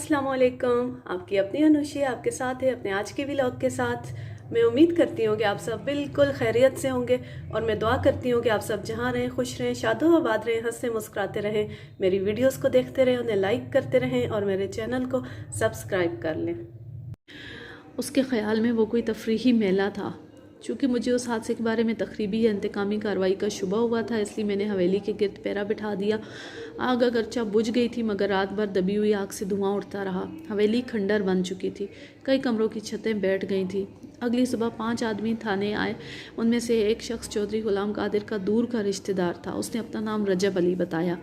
अस्सलाम वालेकुम। आपकी अपनी अनुशी आपके साथ है अपने आज के व्लॉग के साथ। मैं उम्मीद करती हूँ कि आप सब बिल्कुल खैरियत से होंगे और मैं दुआ करती हूँ कि आप सब जहाँ रहें खुश रहें, शादो आबाद रहें, हंसते मुस्कुराते रहें, मेरी वीडियोस को देखते रहें, उन्हें लाइक करते रहें और मेरे चैनल को सब्सक्राइब कर लें। उसके ख़्याल में वो कोई तफरीही मेला था। चूँकि मुझे उस हादसे के बारे में तकरीबी या इंतकामी कार्रवाई का शुबा हुआ था, इसलिए मैंने हवेली के गिरद पैरा बिठा दिया। आग अगरचा बुझ गई थी मगर रात भर दबी हुई आग से धुआं उठता रहा। हवेली खंडर बन चुकी थी, कई कमरों की छतें बैठ गई थी। अगली सुबह 5 आदमी थाने आए। उनमें से एक शख्स चौधरी गुलाम कादिर का दूर का रिश्तेदार था। उसने अपना नाम रजब अली बताया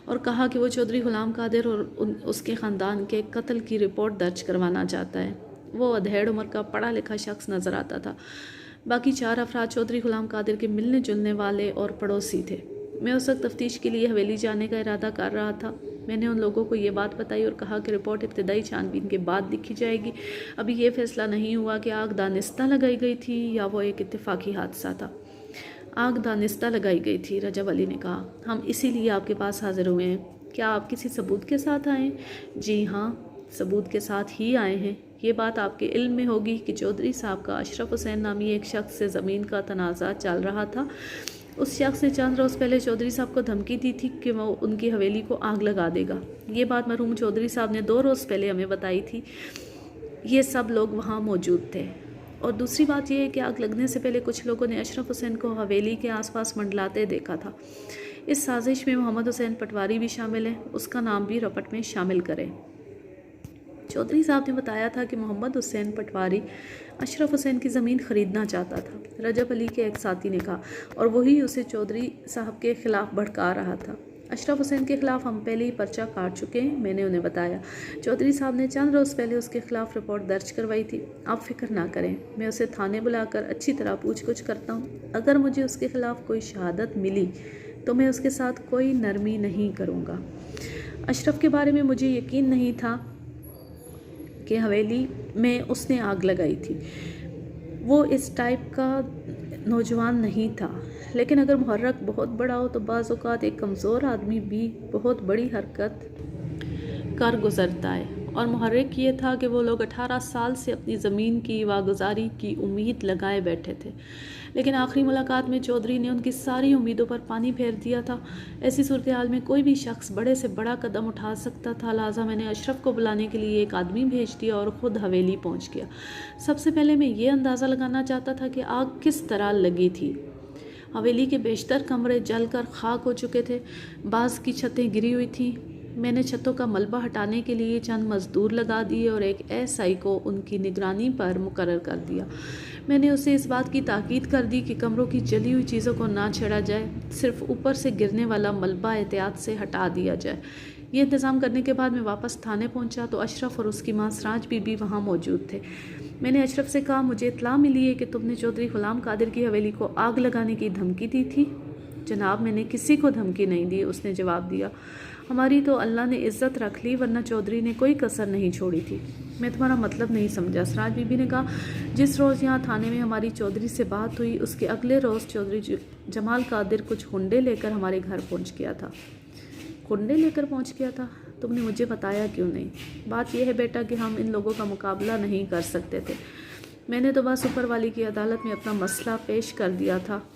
और कहा कि वो चौधरी गुलाम कादिर और उसके ख़ानदान के कत्ल की रिपोर्ट दर्ज करवाना चाहता है। वो अधेड़ उम्र का पढ़ा लिखा शख्स नज़र आता था। बाकी 4 अफराद चौधरी गुलाम कादिर के मिलने जुलने वाले और पड़ोसी थे। मैं उस वक्त तफ्तीश के लिए हवेली जाने का इरादा कर रहा था। मैंने उन लोगों को ये बात बताई और कहा कि रिपोर्ट इब्तदाई छानबीन के बाद लिखी जाएगी। अभी ये फैसला नहीं हुआ कि आग दानिस्ता लगाई गई थी या वो एक इत्तेफाकी हादसा था। आग दानिस्ता लगाई गई थी, रजब अली ने कहा। हम इसीलिए आपके पास हाजिर हुए हैं। क्या आप किसी सबूत के साथ आए? जी हाँ, सबूत के साथ ही आए हैं। ये बात आपके इल्म में होगी कि चौधरी साहब का अशरफ हुसैन नामी एक शख्स से ज़मीन का तनाज़ा चल रहा था। उस शख्स ने चंद रोज़ पहले चौधरी साहब को धमकी दी थी कि वो उनकी हवेली को आग लगा देगा। ये बात मरहूम चौधरी साहब ने 2 रोज़ पहले हमें बताई थी। ये सब लोग वहाँ मौजूद थे। और दूसरी बात यह है कि आग लगने से पहले कुछ लोगों ने अशरफ हुसैन को हवेली के आसपास मंडलाते देखा था। इस साजिश में मोहम्मद हुसैन पटवारी भी शामिल है, उसका नाम भी रपट में शामिल करें। चौधरी साहब ने बताया था कि मोहम्मद हुसैन पटवारी अशरफ हुसैन की ज़मीन ख़रीदना चाहता था, रजब अली के एक साथी ने कहा, और वही उसे चौधरी साहब के ख़िलाफ़ भड़का रहा था। अशरफ हुसैन के ख़िलाफ़ हम पहले ही पर्चा काट चुके हैं, मैंने उन्हें बताया। चौधरी साहब ने चंद रोज़ पहले उसके ख़िलाफ़ रिपोर्ट दर्ज करवाई थी। आप फ़िक्र ना करें, मैं उसे थाने बुलाकर अच्छी तरह पूछ गुछ करता हूँ। अगर मुझे उसके ख़िलाफ़ कोई शहादत मिली तो मैं उसके साथ कोई नरमी नहीं करूँगा। अशरफ के बारे में मुझे यकीन नहीं था कि हवेली में उसने आग लगाई थी। वो इस टाइप का नौजवान नहीं था, लेकिन अगर मुहर्रक बहुत बड़ा हो तो बाज़ औक़ात एक कमज़ोर आदमी भी बहुत बड़ी हरकत कर गुज़रता है। और मुहर्रिक ये था कि वो लोग 18 साल से अपनी ज़मीन की वागुज़ारी की उम्मीद लगाए बैठे थे, लेकिन आखिरी मुलाकात में चौधरी ने उनकी सारी उम्मीदों पर पानी फेर दिया था। ऐसी सूरत हाल में कोई भी शख्स बड़े से बड़ा कदम उठा सकता था। लिहाजा मैंने अशरफ को बुलाने के लिए एक आदमी भेज दिया और ख़ुद हवेली पहुंच गया। सबसे पहले मैं ये अंदाज़ा लगाना चाहता था कि आग किस तरह लगी थी। हवेली के बेशतर कमरे जलकर खाक हो चुके थे, बाज़ की छतें गिरी हुई थीं। मैंने छतों का मलबा हटाने के लिए चंद मज़दूर लगा दिए और एक एसआई को उनकी निगरानी पर मुकर्रर कर दिया। मैंने उसे इस बात की ताकीद कर दी कि कमरों की जली हुई चीज़ों को ना छेड़ा जाए, सिर्फ ऊपर से गिरने वाला मलबा एहतियात से हटा दिया जाए। ये इंतज़ाम करने के बाद मैं वापस थाने पहुंचा तो अशरफ और उसकी माँ सराज बीबी वहाँ मौजूद थे। मैंने अशरफ से कहा, मुझे इत्तला मिली है कि तुमने चौधरी गुलाम कादिर की हवेली को आग लगाने की धमकी दी थी। जनाब, मैंने किसी को धमकी नहीं दी, उसने जवाब दिया। हमारी तो अल्लाह ने इज़्ज़त रख ली, वरना चौधरी ने कोई कसर नहीं छोड़ी थी। मैं तुम्हारा मतलब नहीं समझा, सराज बीबी ने कहा। जिस रोज़ यहाँ थाने में हमारी चौधरी से बात हुई, उसके अगले रोज़ चौधरी जमाल कादिर कुछ हुंडे लेकर हमारे घर पहुँच गया था। हुंडे लेकर पहुँच गया था? तुमने मुझे बताया क्यों नहीं? बात यह है बेटा कि हम इन लोगों का मुकाबला नहीं कर सकते थे। मैंने तो बस ऊपर वाली की अदालत में अपना मसला पेश कर दिया था।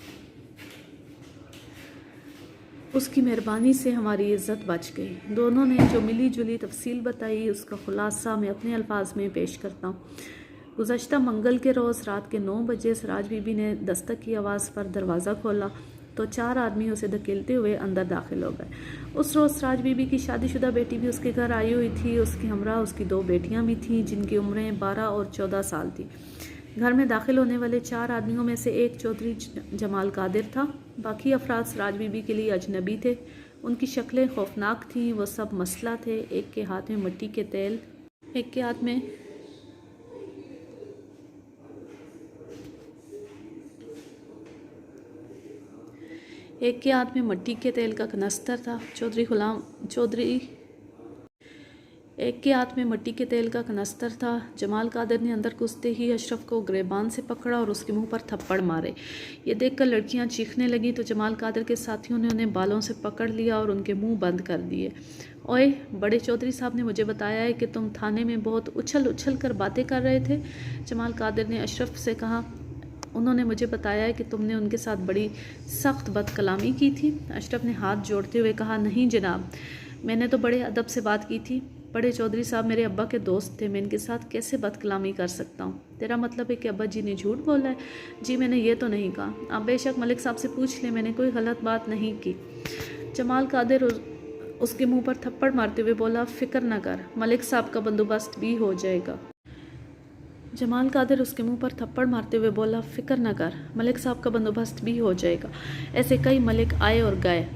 उसकी मेहरबानी से हमारी इज़्ज़त बच गई। दोनों ने जो मिली जुली तफसील बताई, उसका खुलासा मैं अपने अल्फाज में पेश करता हूँ। गुज़श्ता मंगल के रोज़ रात के 9 बजे सराज बीबी ने दस्तक की आवाज़ पर दरवाज़ा खोला तो 4 आदमी उसे धकेलते हुए अंदर दाखिल हो गए। उस रोज़ सराज बीबी की शादीशुदा बेटी भी उसके घर आई हुई थी। उसके हमरा उसकी 2 बेटियां भी थीं, जिनकी उम्रें 12 और 14 साल थी। घर में दाखिल होने वाले 4 आदमियों में से एक चौधरी जमाल कादिर था। बाकी अफराद सराज बीबी के लिए अजनबी थे। उनकी शक्लें खौफनाक थीं। वो सब मसला थे। एक के हाथ में मिट्टी के तेल, एक के हाथ में मिट्टी के तेल का कनस्तर था। एक के हाथ में मिट्टी के तेल का कनस्तर था। जमाल कादिर ने अंदर घुसते ही अशरफ को गिरबान से पकड़ा और उसके मुंह पर थप्पड़ मारे। ये देखकर लड़कियां चीखने लगीं तो जमाल कादिर के साथियों ने उन्हें बालों से पकड़ लिया और उनके मुंह बंद कर दिए। ओए, बड़े चौधरी साहब ने मुझे बताया है कि तुम थाने में बहुत उछल उछल कर बातें कर रहे थे। जमाल कादिर ने अशरफ से कहा। उन्होंने मुझे बताया है कि तुमने उनके साथ बड़ी सख्त बदकलामी की थी। अशरफ ने हाथ जोड़ते हुए कहा, नहीं जनाब, मैंने तो बड़े अदब से बात की थी। बड़े चौधरी साहब मेरे अब्बा के दोस्त थे, मैं इनके साथ कैसे बदकलामी कर सकता हूँ? तेरा मतलब है कि अब्बा जी ने झूठ बोला है? जी मैंने ये तो नहीं कहा। आप बेशक मलिक साहब से पूछ लें, मैंने कोई गलत बात नहीं की। जमाल कादिर उसके मुंह पर थप्पड़ मारते हुए बोला, फिक्र न कर, मलिक साहब का बंदोबस्त भी हो जाएगा। जमाल कादिर उसके मुंह पर थप्पड़ मारते हुए बोला, फिक्र न कर, मलिक साहब का बंदोबस्त भी हो जाएगा। ऐसे कई मलिक आए और गए,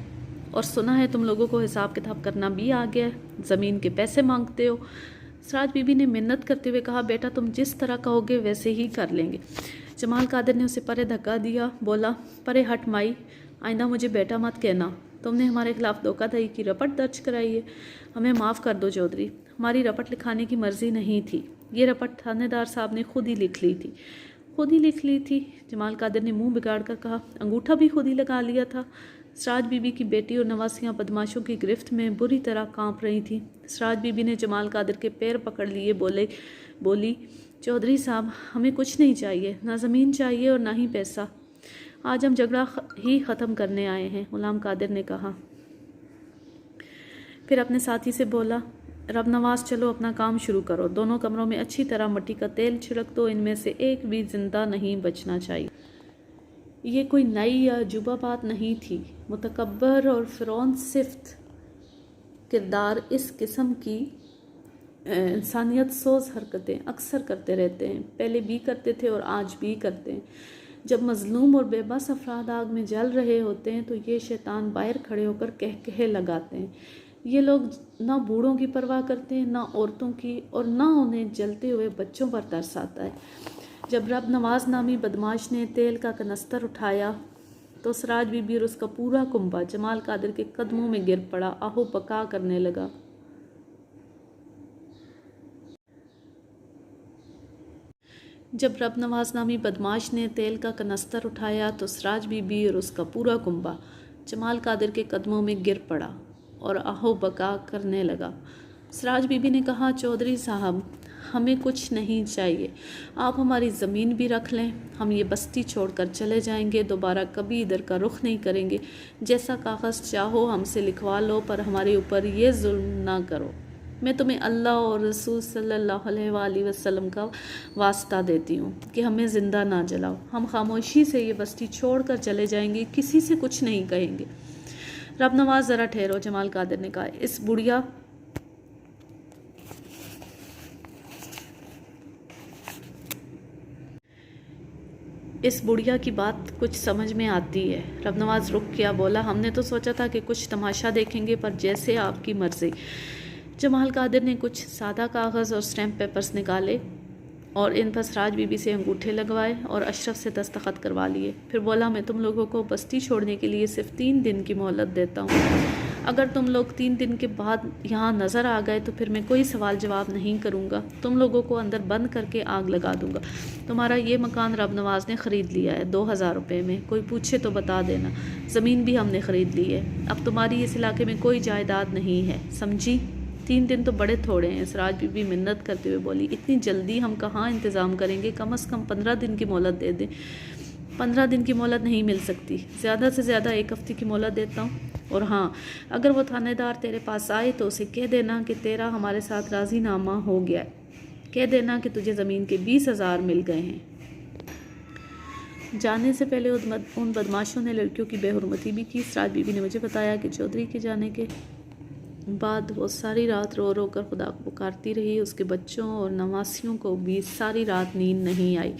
और सुना है तुम लोगों को हिसाब किताब करना भी आ गया है। ज़मीन के पैसे मांगते हो। सराज बीबी ने मिन्नत करते हुए कहा, बेटा तुम जिस तरह कहोगे वैसे ही कर लेंगे। जमाल कादिर ने उसे परे धक्का दिया, बोला, परे हट माई, आइंदा मुझे बेटा मत कहना। तुमने हमारे खिलाफ धोखाधड़ी की रपट दर्ज कराई है। हमें माफ़ कर दो चौधरी, हमारी रपट लिखाने की मर्जी नहीं थी। ये रपट थानेदार साहब ने खुद ही लिख ली थी। खुद ही लिख ली थी? जमाल कादिर ने मुंह बिगाड़ कर कहा, अंगूठा भी खुद ही लगा लिया था। सराज बीबी की बेटी और नवासियां बदमाशों की गिरफ्त में बुरी तरह कांप रही थीं। सराज बीबी ने जमाल कादिर के पैर पकड़ लिए बोली, चौधरी साहब, हमें कुछ नहीं चाहिए, ना ज़मीन चाहिए और ना ही पैसा। आज हम झगड़ा ही ख़त्म करने आए हैं, गुलाम कादिर ने कहा। फिर अपने साथी से बोला, रब नवाज, चलो अपना काम शुरू करो। दोनों कमरों में अच्छी तरह मिट्टी का तेल छिड़क दो, इनमें से एक भी जिंदा नहीं बचना चाहिए। ये कोई नई या अजूबा बात नहीं थी। मुतकब्बर और फिरौन सिफ्त किरदार इस किस्म की इंसानियत सोज हरकतें अक्सर करते रहते हैं। पहले भी करते थे और आज भी करते हैं। जब मजलूम और बेबस अफराद आग में जल रहे होते हैं तो ये शैतान बाहर खड़े होकर कह लगाते हैं। ये लोग ना बूढ़ों की परवाह करते हैं, ना औरतों की, और ना उन्हें जलते हुए बच्चों पर तरस आता है। जब रब नवाज नामी बदमाश ने तेल का कनस्तर उठाया तो सराज बीबी और उसका पूरा कुंबा जमाल कादिर के कदमों में गिर पड़ा, आहो पका करने लगा। जब रब नवाज नामी बदमाश ने तेल का कनस्तर उठाया तो सराज बीबी और उसका पूरा कुंबा जमाल कादिर के कदमों में गिर पड़ा और आहो बका करने लगा। सराज बीबी ने कहा, चौधरी साहब, हमें कुछ नहीं चाहिए, आप हमारी ज़मीन भी रख लें, हम ये बस्ती छोड़कर चले जाएंगे, दोबारा कभी इधर का रुख नहीं करेंगे। जैसा कागज़ चाहो हमसे लिखवा लो, पर हमारे ऊपर ये जुल्म ना करो। मैं तुम्हें अल्लाह और रसूल सल्लल्लाहु अलैहि वसल्लम का वास्ता देती हूँ कि हमें ज़िंदा ना जलाओ। हम खामोशी से ये बस्ती छोड़कर चले जाएंगे, किसी से कुछ नहीं कहेंगे। रब नवाज, ज़रा ठहरो, जमाल कादिर ने कहा। इस बुढ़िया की बात कुछ समझ में आती है। रब नवाज रुक गया, बोला, हमने तो सोचा था कि कुछ तमाशा देखेंगे, पर जैसे आपकी मर्ज़ी। जमाल कादिर ने कुछ सादा कागज़ और स्टैम्प पेपर्स निकाले और इन पर सराज बीबी से अंगूठे लगवाए और अशरफ से दस्तखत करवा लिए। फिर बोला, मैं तुम लोगों को बस्ती छोड़ने के लिए सिर्फ 3 दिन की मोहलत देता हूँ। अगर तुम लोग 3 दिन के बाद यहाँ नज़र आ गए तो फिर मैं कोई सवाल जवाब नहीं करूँगा, तुम लोगों को अंदर बंद करके आग लगा दूँगा। तुम्हारा ये मकान रब नवाज ने ख़रीद लिया है 2000 रुपये में, कोई पूछे तो बता देना। ज़मीन भी हमने ख़रीद ली है, अब तुम्हारी इस इलाके में कोई जायदाद नहीं है, समझी? 3 दिन तो बड़े थोड़े हैं। सराज बीबी मिन्नत करते हुए बोली, इतनी जल्दी हम कहाँ इंतज़ाम करेंगे, कम से कम 15 दिन की मोहलत दे दें। 15 दिन की मोहलत नहीं मिल सकती, ज़्यादा से ज़्यादा 1 हफ्ते की मोहलत देता हूँ। और हाँ, अगर वो थानेदार तेरे पास आए तो उसे कह देना कि तेरा हमारे साथ राज़ीनामा हो गया है, कह देना कि तुझे ज़मीन के 20,000 मिल गए हैं। जाने से पहले उन बदमाशों ने लड़कियों की बेहुरमती भी की। सराज बीबी ने मुझे बताया कि चौधरी के जाने के बाद वो सारी रात रो रो कर खुदा को पुकारती रही। उसके बच्चों और नवासियों को भी सारी रात नींद नहीं आई।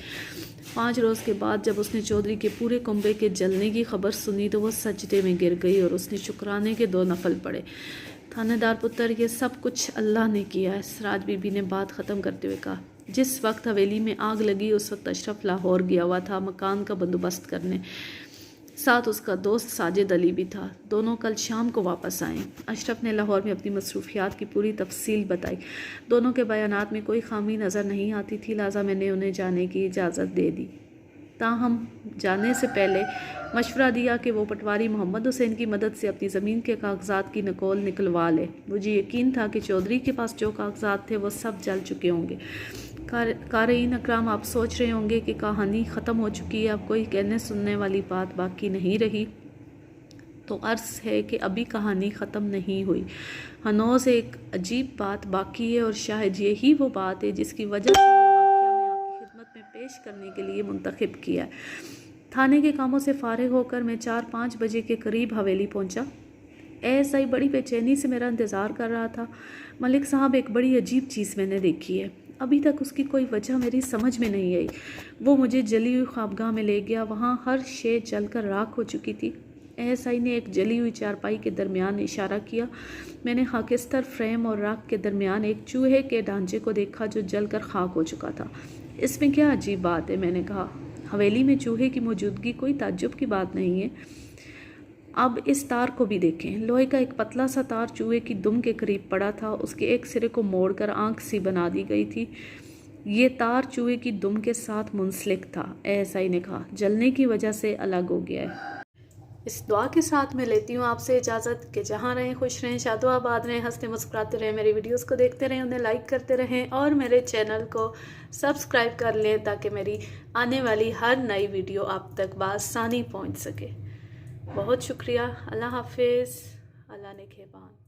5 रोज़ के बाद जब उसने चौधरी के पूरे कुंबे के जलने की खबर सुनी तो वह सजदे में गिर गई और उसने शुक्राने के 2 नफल पढ़े। थानेदार पुत्र, ये सब कुछ अल्लाह ने किया है। सराज बीबी ने बात ख़त्म करते हुए कहा, जिस वक्त हवेली में आग लगी उस वक्त अशरफ लाहौर गया हुआ था मकान का बंदोबस्त करने। साथ उसका दोस्त साजिद अली भी था। दोनों कल शाम को वापस आए। अशरफ ने लाहौर में अपनी मसरूफियात की पूरी तफसील बताई। दोनों के बयानात में कोई खामी नज़र नहीं आती थी, लिहाजा मैंने उन्हें जाने की इजाज़त दे दी। ताहम जाने से पहले मशवरा दिया कि वो पटवारी मोहम्मद हुसैन की मदद से अपनी ज़मीन के कागजात की नकल निकलवा ले। मुझे यकीन था कि चौधरी के पास जो कागजात थे वो सब जल चुके होंगे। क़ारीन अकराम, आप सोच रहे होंगे कि कहानी ख़त्म हो चुकी है, अब कोई कहने सुनने वाली बात बाकी नहीं रही। तो अर्ज़ है कि अभी कहानी ख़त्म नहीं हुई। हनोज़ एक अजीब बात बाकी है और शायद यही वो बात है जिसकी वजह से में पेश करने के लिए मुंतखब किया। थाने के कामों से फारिग होकर मैं 4-5 बजे के करीब हवेली पहुंचा। एएसआई बड़ी बेचैनी से मेरा इंतज़ार कर रहा था। मलिक साहब, एक बड़ी अजीब चीज़ मैंने देखी है। अभी तक उसकी कोई वजह मेरी समझ में नहीं आई। वो मुझे जली हुई ख्वाबगाह में ले गया। वहाँ हर शे जलकर राख हो चुकी थी। एएसआई ने एक जली हुई चारपाई के दरमियान इशारा किया। मैंने खाकिस्तर फ्रेम और राख के दरमियान एक चूहे के ढांचे को देखा जो जलकर खाक हो चुका था। इसमें क्या अजीब बात है, मैंने कहा। हवेली में चूहे की मौजूदगी कोई ताज्जुब की बात नहीं है। अब इस तार को भी देखें। लोहे का एक पतला सा तार चूहे की दुम के करीब पड़ा था। उसके एक सिरे को मोड़कर आंख सी बना दी गई थी। ये तार चूहे की दुम के साथ मुंसलिक था। एएसआई ने कहा, जलने की वजह से अलग हो गया है। इस दुआ के साथ मैं लेती हूँ आपसे इजाज़त कि जहाँ रहें खुश रहें, शादो आबाद रहें, हंसते मुस्कुराते रहें, मेरी वीडियोस को देखते रहें, उन्हें लाइक करते रहें और मेरे चैनल को सब्सक्राइब कर लें ताकि मेरी आने वाली हर नई वीडियो आप तक बआसानी पहुँच सके। बहुत शुक्रिया। अल्लाह हाफिज़। अल्लाह ने खेबान।